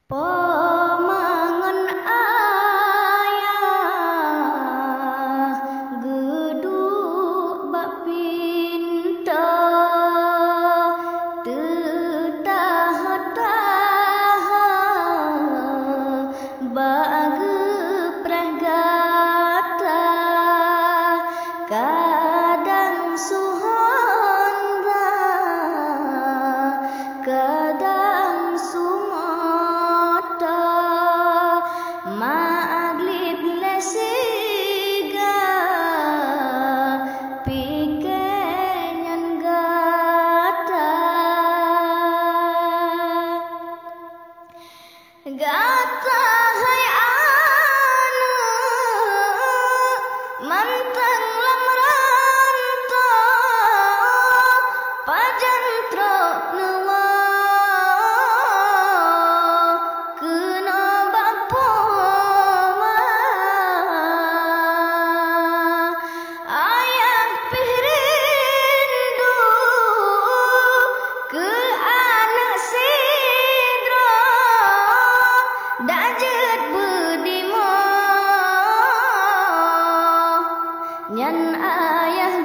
Pamangan ayah geduk bak pinta tetah-tah bagi pragata kadang suhanda kadang sumata maglib lesiga pikenyan gata gata hai anu manteng lamranta pajantro nuwa kena bapawa ayah pirindu ke anak sidra dajet budima nyan ayah